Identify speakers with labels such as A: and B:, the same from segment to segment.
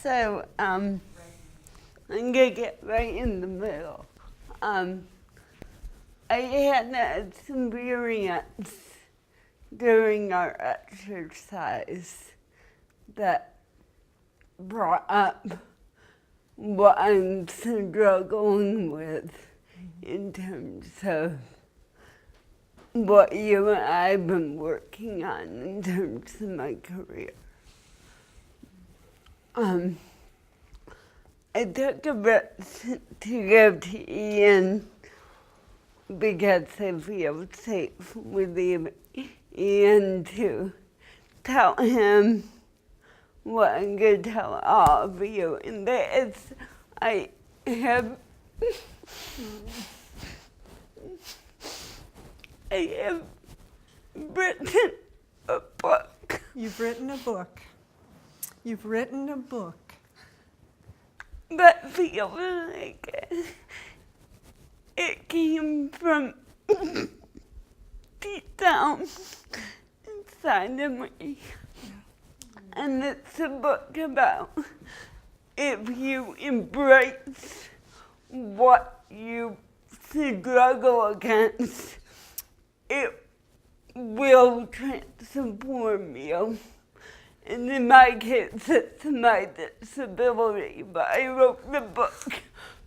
A: So, I'm gonna get right in the middle. I had an experience during our exercise that brought up what I'm struggling with in terms of what you and I have been working on in terms of my career. I took a risk to go to Ian because I feel safe with Ian to tell him what I'm going to tell all of you. And that is, I have written a book.
B: You've written a book. You've written a book.
A: That feels like it came from deep down inside of me. And it's a book about if you embrace what you struggle against, it will transform you. And in my case, it's my disability, but I wrote the book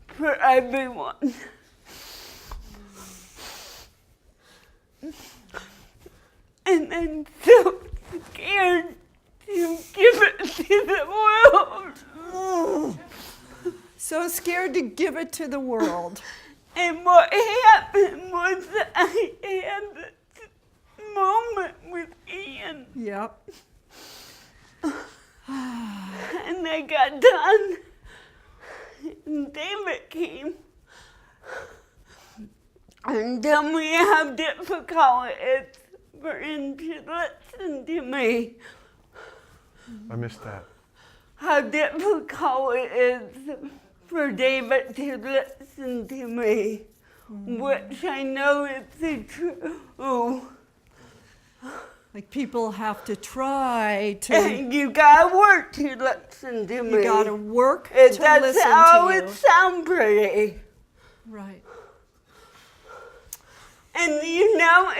A: for everyone. And I'm so scared to give it to the world.
B: So scared to give it to the world.
A: And what happened was that I had this moment with Ian.
B: Yep.
A: And I got done. And David came and told me how difficult it is for him to listen to me.
C: I missed that.
A: How difficult it is for David to listen to me, which I know is the truth.
B: Like people have to try to.
A: And you gotta work to listen to me.
B: You gotta work to
A: It
B: listen
A: doesn't
B: to
A: always
B: you.
A: sound pretty.
B: Right.
A: And you know,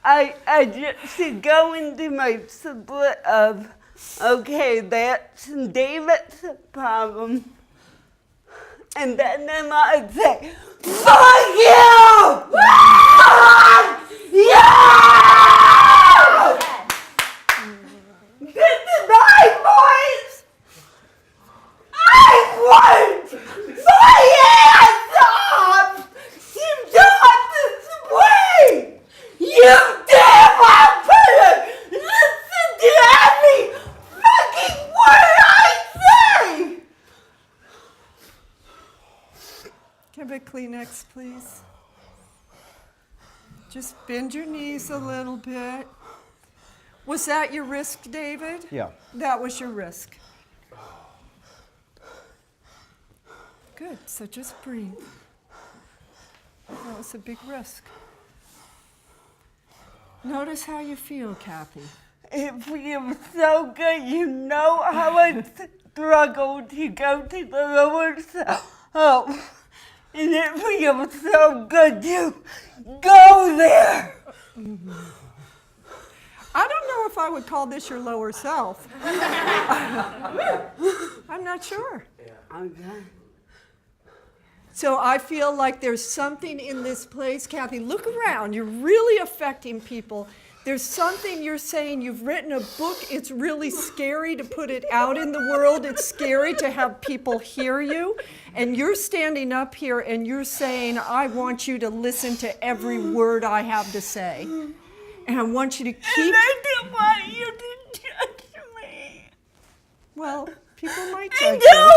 A: I just go into my split of, okay, that's David's problem. And then I might say, fuck you! Yeah! This is my voice! I want my hands off! You don't this way! You damn well better listen to every fucking word I say!
B: Can I have a Kleenex, please? Just bend your knees a little bit. Was that your risk, David?
D: Yeah.
B: That was your risk. Good, so just breathe. That was a big risk. Notice how you feel, Kathy.
A: It feels so good. You know how I struggled to go to the lower self. And it feels so good to go there.
B: Mm-hmm. I don't know if I would call this your lower self. I'm not sure.
A: Okay.
B: So I feel like there's something in this place. Kathy, look around. You're really affecting people. There's something you're saying. You've written a book. It's really scary to put it out in the world. It's scary to have people hear you. And you're standing up here and you're saying, I want you to listen to every word I have to say. And I want you to keep...
A: And I don't want you to judge me.
B: Well, people might
A: I
B: judge
A: know,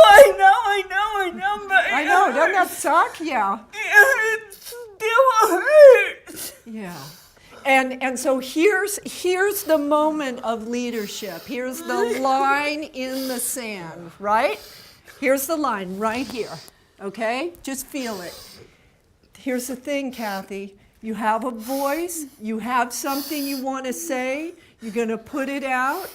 B: you.
A: but
B: I know, doesn't that suck? Yeah.
A: It still hurts.
B: Yeah. And so here's the moment of leadership. Here's the line in the sand, right? Here's the line right here, okay? Just feel it. Here's the thing, Kathy. You have a voice. You have something you want to say. You're going to put it out.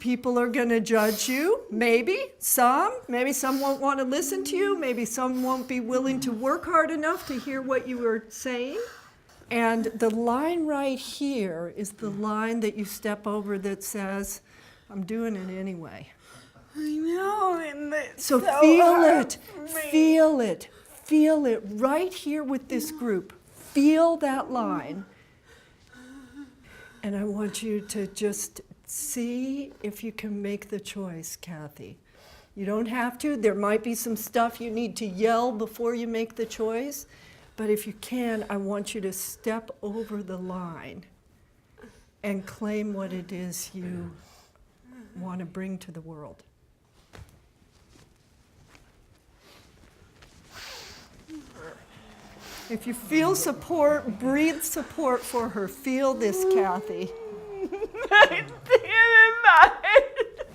B: People are going to judge you, maybe some won't want to listen to you, maybe some won't be willing to work hard enough to hear what you were saying. And the line right here is the line that you step over that says, I'm doing it anyway.
A: I know, and it's
B: So
A: so
B: feel
A: hard
B: it,
A: for me.
B: feel it right here with this group. Feel that line. And I want you to just see if you can make the choice, Kathy. You don't have to. There might be some stuff you need to yell before you make the choice. But if you can, I want you to step over the line and claim what it is you want to bring to the world. If you feel support, breathe support for her. Feel this, Kathy.
A: I think about it.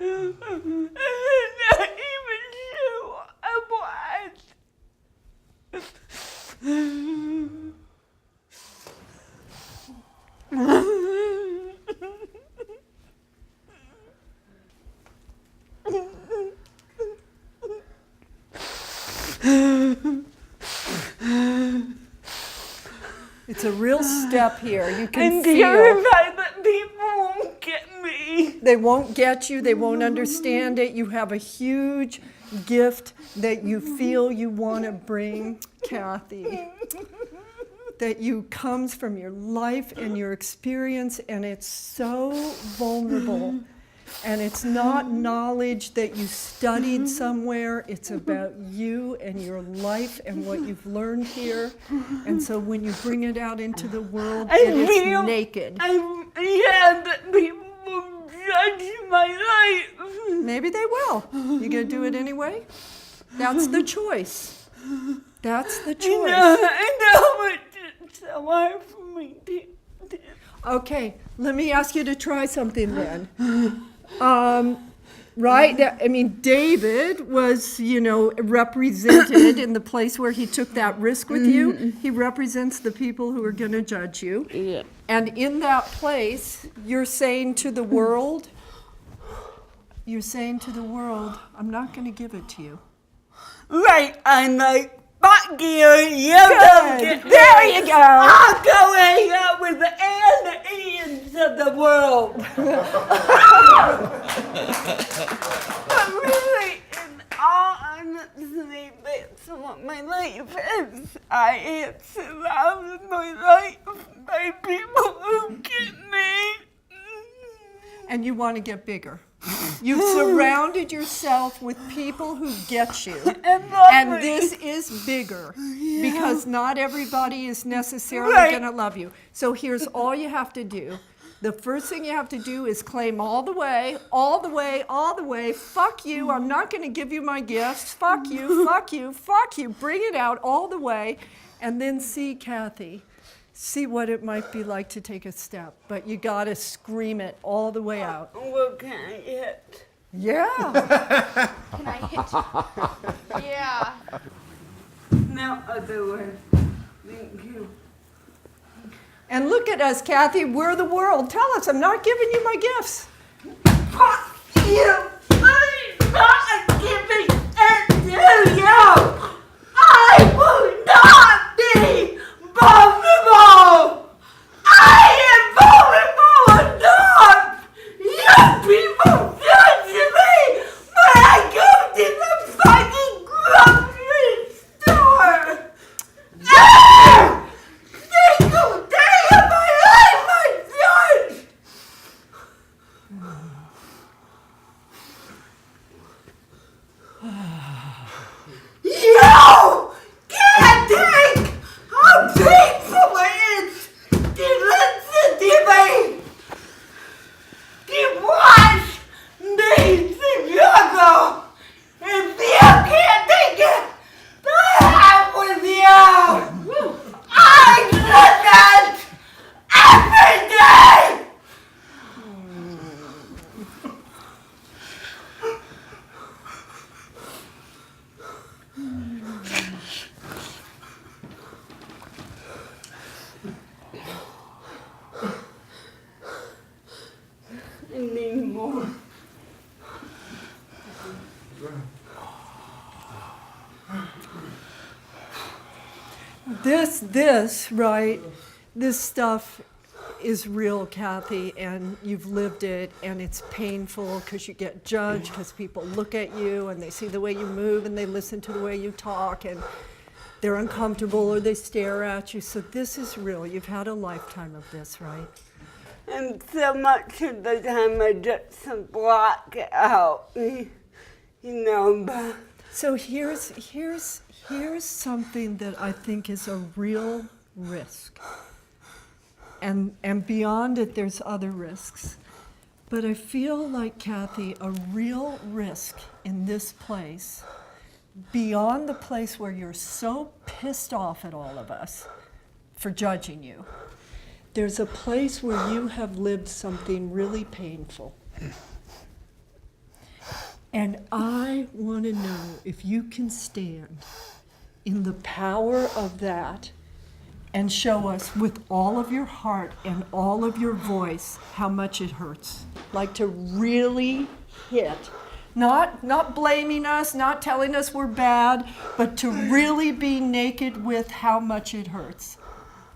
A: I'm not even sure I
B: It's a real step here. You can
A: I'm
B: feel.
A: terrified that people won't get me.
B: They won't get you. They won't understand it. You have a huge gift that you feel you want to bring, Kathy. That you comes from your life and your experience, and it's so vulnerable. And it's not knowledge that you studied somewhere. It's about you and your life and what you've learned here. And so when you bring it out into the world, it is naked.
A: That people will judge my life.
B: Maybe they will. You gonna do it anyway? That's the choice. That's the choice.
A: I know, but it's so hard for me to.
B: Okay, let me ask you to try something then. Right? I mean, David was, represented in the place where he took that risk with you. He represents the people who are going to judge you.
A: Yeah.
B: And in that place, you're saying to the world, I'm not going to give it to you.
A: Right, I'm like, fuck you, you don't get
B: There you go.
A: I'll go hang out with the aliens of the world. But really, in all honesty, that's what my life is. I am surrounded my life by people who get me.
B: And you want to get bigger. You've surrounded yourself with people who get you. And this is bigger because not everybody is necessarily going to love you. So here's all you have to do. The first thing you have to do is claim all the way, fuck you, I'm not going to give you my gifts, fuck you, fuck you, fuck you, bring it out all the way, and then see, Kathy, see what it might be like to take a step. But you got to scream it all the way out.
A: Well, can I hit?
B: Yeah.
D: Can I hit? Yeah.
A: No other word. Thank you.
B: And look at us, Kathy, we're the world. Tell us, I'm not giving you my gifts.
A: Fuck you! I'm not giving it to you! I will not be vulnerable! I am vulnerable enough! You people judge me! But I go to the fucking grocery store! Ah! Single day of my life I judge! You can't take a piece
B: this, right? This stuff is real, Kathy, and you've lived it, and it's painful because you get judged because people look at you and they see the way you move and they listen to the way you talk and they're uncomfortable or they stare at you. So this is real. You've had a lifetime of this, right?
A: And so much of the time I just block it out, you know, but
B: So here's something that I think is a real risk. And beyond it, there's other risks. But I feel like, Kathy, a real risk in this place, beyond the place where you're so pissed off at all of us for judging you, there's a place where you have lived something really painful. And I want to know if you can stand in the power of that and show us with all of your heart and all of your voice how much it hurts. Like to really hit. Not blaming us, not telling us we're bad, but to really be naked with how much it hurts.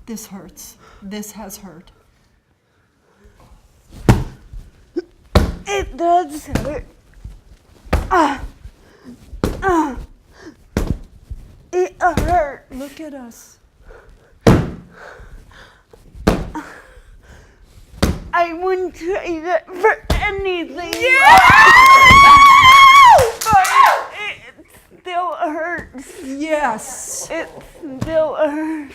B: This hurts. This has hurt.
A: it does hurt. It hurts.
B: Look at us.
A: I wouldn't trade it for anything. But it still hurts.
B: Yes.
A: It still hurts.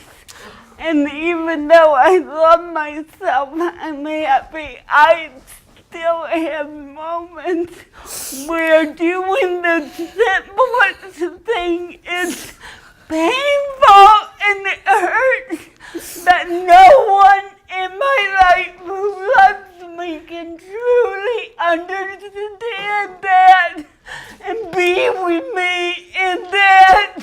A: And even though I love myself, I'm happy, I still have moments where doing the simplest thing is painful and it hurts that no one in my life who loves me can truly understand that and be with me in that.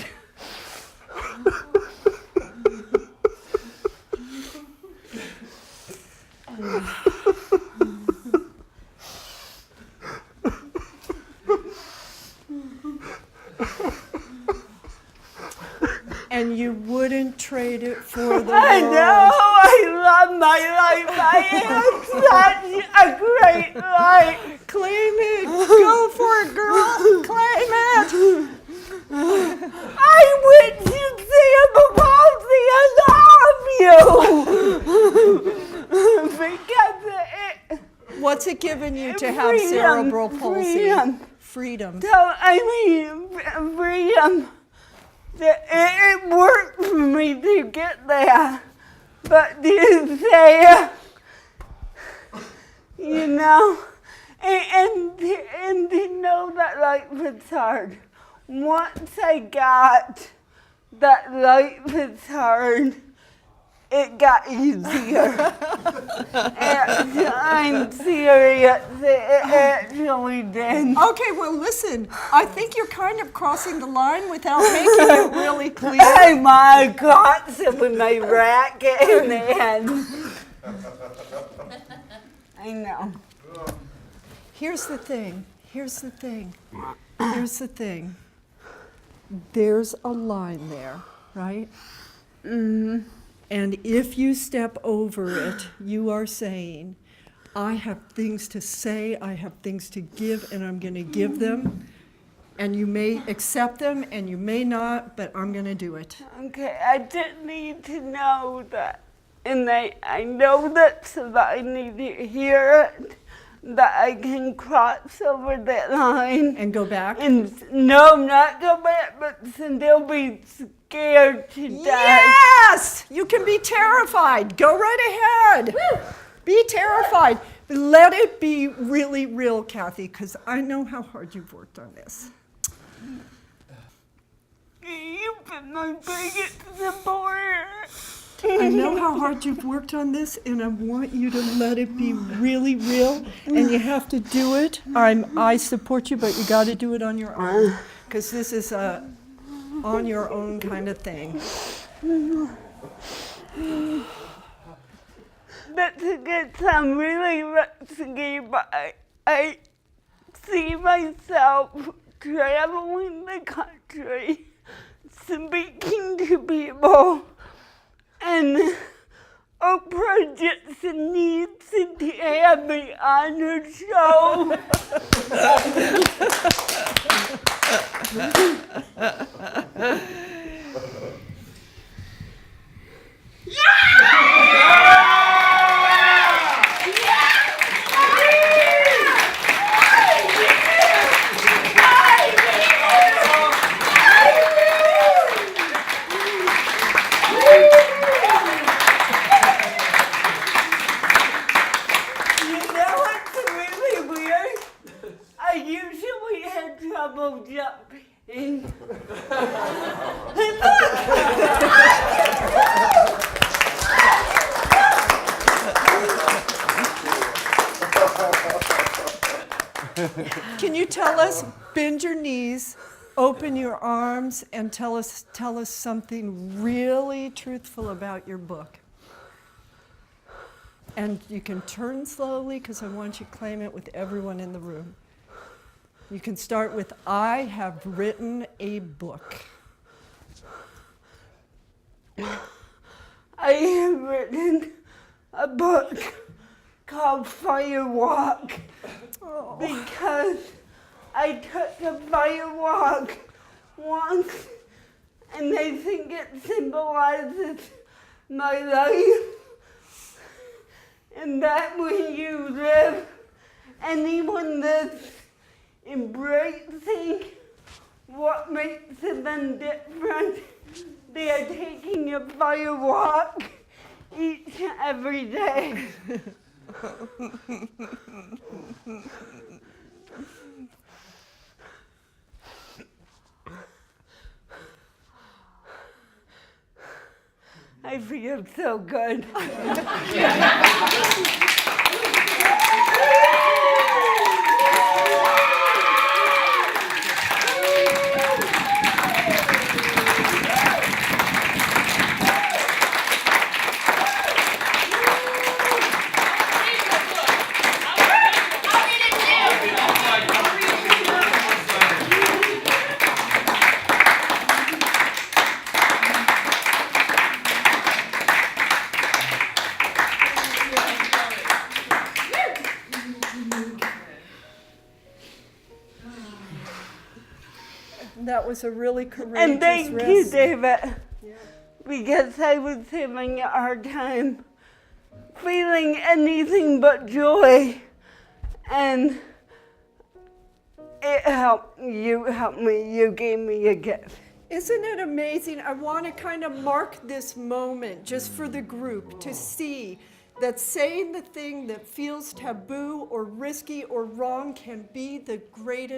B: And you wouldn't trade it for the world.
A: I know, I love my life. I have such a great life.
B: Claim it. Go for it, girl. Claim it.
A: I went to cerebral palsy. I love you. Because
B: What's it given you to have cerebral palsy? Freedom.
A: So, I mean, freedom. It worked for me to get there. But to say, you know, and to know that life was hard. Once I got that life was hard, it got easier. And I'm serious, it actually did.
B: Okay, well, listen. I think you're kind of crossing the line without making it really clear.
A: Oh my God, so with my racket in the head. I know.
B: Here's the thing. There's a line there, right?
A: Mm-hmm.
B: And if you step over it, you are saying, I have things to say, I have things to give, and I'm going to give them. And you may accept them, and you may not, but I'm going to do it.
A: Okay, I just need to know that, and I know that so that I need to hear it, that I can cross over that line.
B: And go back?
A: And no, not go back, but still be scared to death.
B: Yes! You can be terrified. Go right ahead. Woo! Be terrified. Let it be really real, Kathy, because I know how hard you've worked on this.
A: You've been my biggest supporter.
B: I know how hard you've worked on this, and I want you to let it be really real, and you have to do it. I support you, but you got to do it on your own, because this is a on your own kind of thing.
A: That's a good sound really risky, but I see myself traveling the country, speaking to people And Oprah just needs to have me on her show. You know what's really weird? I usually had trouble jumping.
B: Can you tell us, bend your knees, open your arms, and tell us something really truthful about your book? And you can turn slowly because I want you to claim it with everyone in the room. You can start with, I have written a book.
A: I have written a book called Firewalk because I took a firewalk once and I think it symbolizes my life. And that when you live, anyone that's embracing what makes them different, they are taking a firewalk each and every day. I feel so good.
B: That was a really courageous
A: And thank
B: risk.
A: you, David, because I was having a hard time feeling anything but joy. And it helped. You helped me. You gave me a gift.
B: Isn't it amazing? I want to kind of mark this moment just for the group to see that saying the thing that feels taboo or risky or wrong can be the greatest